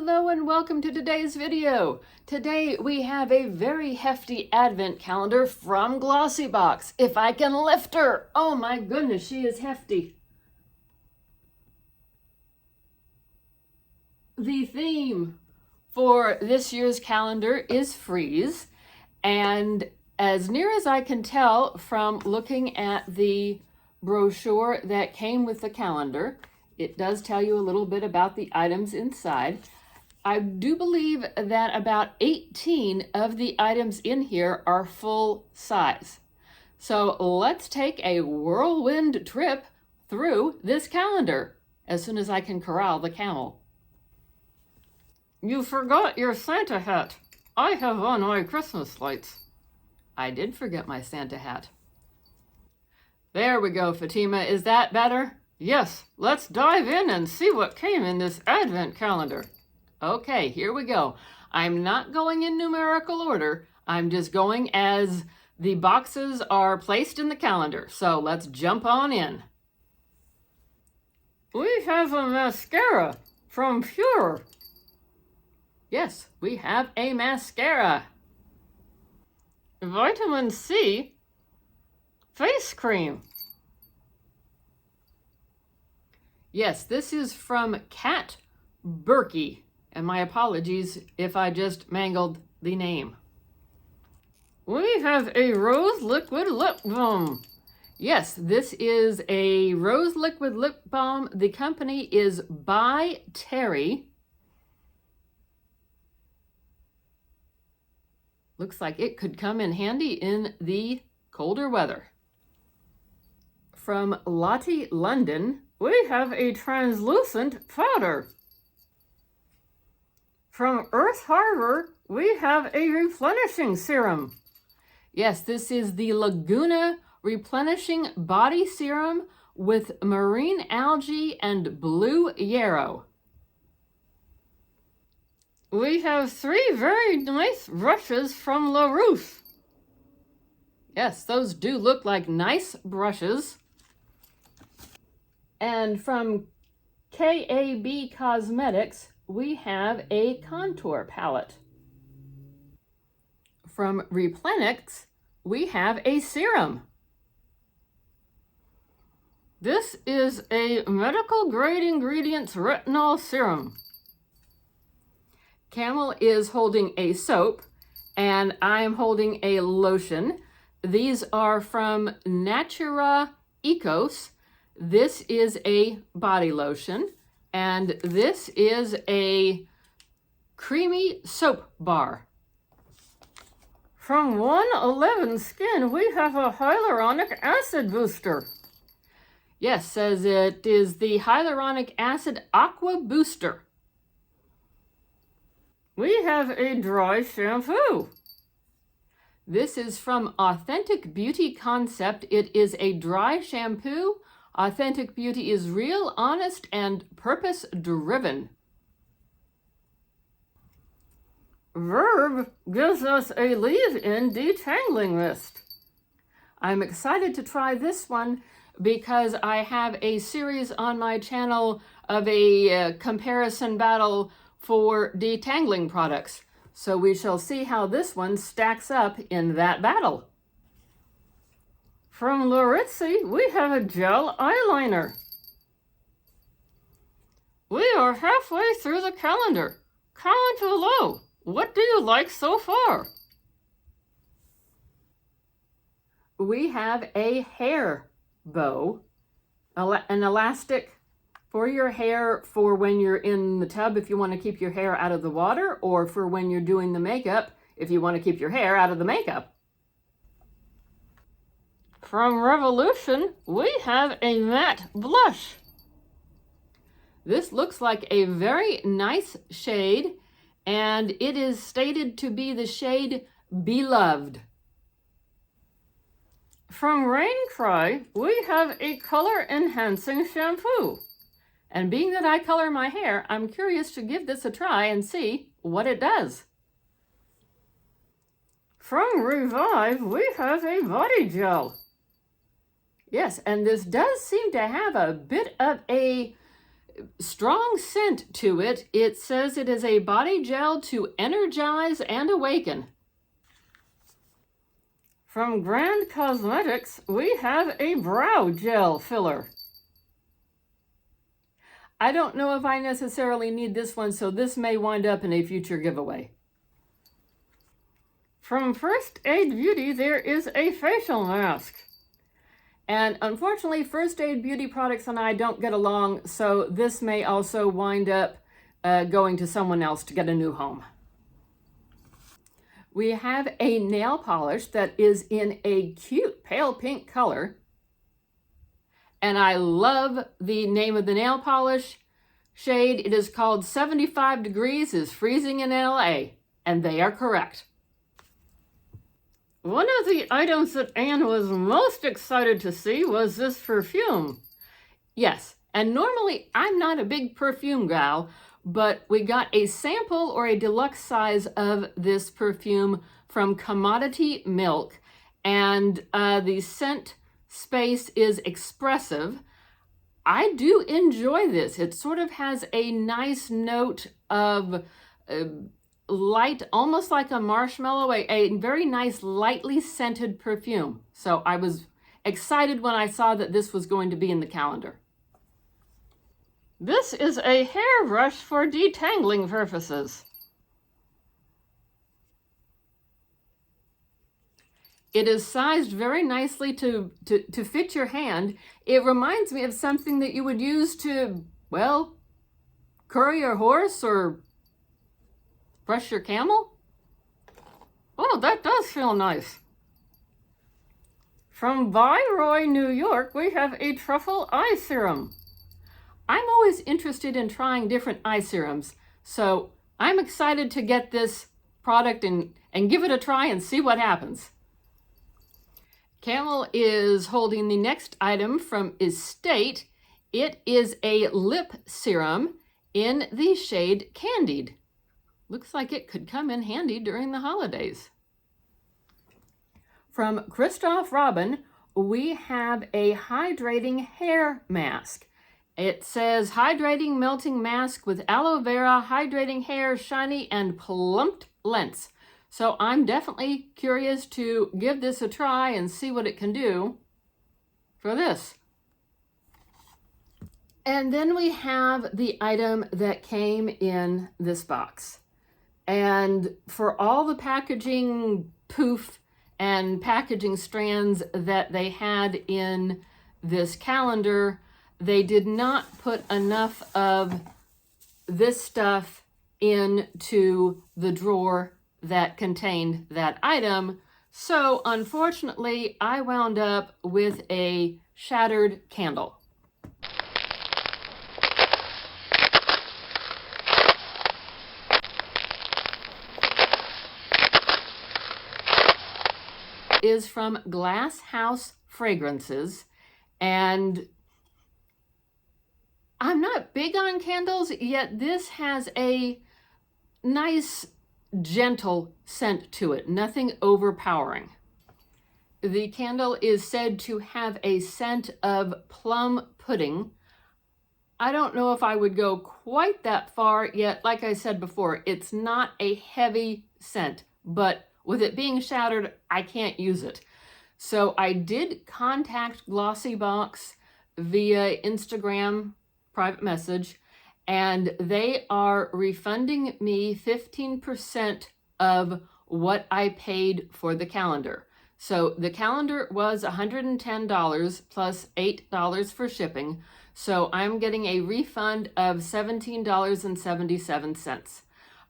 Hello and welcome to today's video. Today we have a very hefty advent calendar from GlossyBox. If I can lift her. Oh my goodness, she is hefty. The theme for this year's calendar is freeze, and as near as I can tell from looking at the brochure that came with the calendar, it does tell you a little bit about the items inside. I do believe that about 18 of the items in here are full size. So let's take a whirlwind trip through this calendar as soon as I can corral the camel. You forgot your Santa hat. I have on my Christmas lights. I did forget my Santa hat. There we go, Fatima. Is that better? Yes, let's dive in and see what came in this advent calendar. Okay, here we go. I'm not going in numerical order. I'm just going as the boxes are placed in the calendar. So let's jump on in. We have a mascara from Pure. Yes, we have a mascara. Vitamin C face cream. Yes, this is from Kat Berkey, and my apologies if I just mangled the name. We have a rose liquid lip balm. Yes, this is a rose liquid lip balm. The company is by Terry. Looks like it could come in handy in the colder weather. From Lottie London, we have a translucent powder. From Earth Harbor, we have a replenishing serum. Yes, this is the Laguna Replenishing Body Serum with marine algae and blue yarrow. We have 3 very nice brushes from LaRousse. Yes, those do look like nice brushes. And from KAB Cosmetics, we have a contour palette. From Replenix, we have a serum. This is a medical grade ingredients retinol serum. Camel is holding a soap, and I'm holding a lotion. These are from Natura Ecos. This is a body lotion, and this is a creamy soap bar. From 111 Skin, we have a hyaluronic acid booster. Yes, says it is the hyaluronic acid aqua booster. We have a dry shampoo. This is from Authentic Beauty Concept. It is a dry shampoo. Authentic Beauty is real, honest, and purpose-driven. Verb gives us a leave-in detangling mist. I'm excited to try this one because I have a series on my channel of a comparison battle for detangling products. So we shall see how this one stacks up in that battle. From Larizzi, we have a gel eyeliner. We are halfway through the calendar. Comment below. What do you like so far? We have a hair bow, an elastic for your hair for when you're in the tub if you want to keep your hair out of the water, or for when you're doing the makeup if you want to keep your hair out of the makeup. From Revolution, we have a matte blush. This looks like a very nice shade, and it is stated to be the shade Beloved. From Rain Cry, we have a color enhancing shampoo. And being that I color my hair, I'm curious to give this a try and see what it does. From Revive, we have a body gel. Yes, and this does seem to have a bit of a strong scent to it. It says it is a body gel to energize and awaken. From Grand Cosmetics, we have a brow gel filler. I don't know if I necessarily need this one, so this may wind up in a future giveaway. From First Aid Beauty, there is a facial mask. And unfortunately, First Aid Beauty products and I don't get along, so this may also wind up going to someone else to get a new home. We have a nail polish that is in a cute pale pink color. And I love the name of the nail polish shade. It is called 75 Degrees is Freezing in LA, and they are correct. One of the items that Anne was most excited to see was this perfume. Yes, and normally I'm not a big perfume gal, but we got a sample or a deluxe size of this perfume from Commodity Milk, and the scent space is expressive. I do enjoy this. It sort of has a nice note of light, almost like a marshmallow, a very nice lightly scented perfume. So I was excited when I saw that this was going to be in the calendar. This is a hairbrush for detangling purposes. It is sized very nicely to fit your hand. It reminds me of something that you would use to, well, curry your horse or brush your camel. Oh, that does feel nice. From Byroy, New York, we have a truffle eye serum. I'm always interested in trying different eye serums, so I'm excited to get this product and give it a try and see what happens. Camel is holding the next item from Estate. It is a lip serum in the shade Candied. Looks like it could come in handy during the holidays. From Christoph Robin, we have a hydrating hair mask. It says hydrating melting mask with aloe vera, hydrating hair, shiny and plumped lengths. So I'm definitely curious to give this a try and see what it can do for this. And then we have the item that came in this box. And for all the packaging poof and packaging strands that they had in this calendar, they did not put enough of this stuff into the drawer that contained that item. So unfortunately, I wound up with a shattered candle. Is from Glass House Fragrances, and I'm not big on candles, yet this has a nice gentle scent to it, nothing overpowering. The candle is said to have a scent of plum pudding. I don't know if I would go quite that far, yet like I said before, it's not a heavy scent, but with it being shattered, I can't use it. So I did contact GlossyBox via Instagram private message, and they are refunding me 15% of what I paid for the calendar. So the calendar was $110 plus $8 for shipping. So I'm getting a refund of $17.77.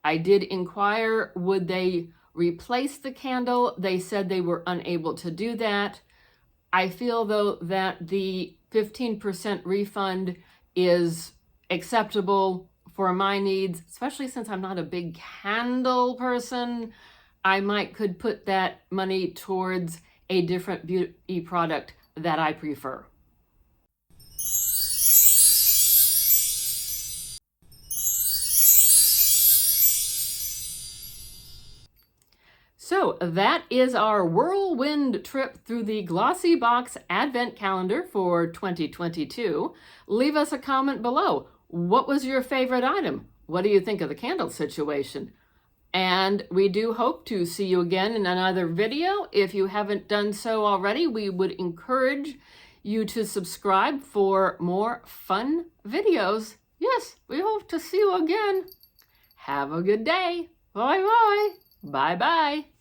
I did inquire, would they replace the candle? They said they were unable to do that. I feel though that the 15% refund is acceptable for my needs, especially since I'm not a big candle person. I could put that money towards a different beauty product that I prefer. So that is our whirlwind trip through the GlossyBox Advent Calendar for 2022. Leave us a comment below. What was your favorite item? What do you think of the candle situation? And we do hope to see you again in another video. If you haven't done so already, we would encourage you to subscribe for more fun videos. Yes, we hope to see you again. Have a good day. Bye-bye. Bye-bye.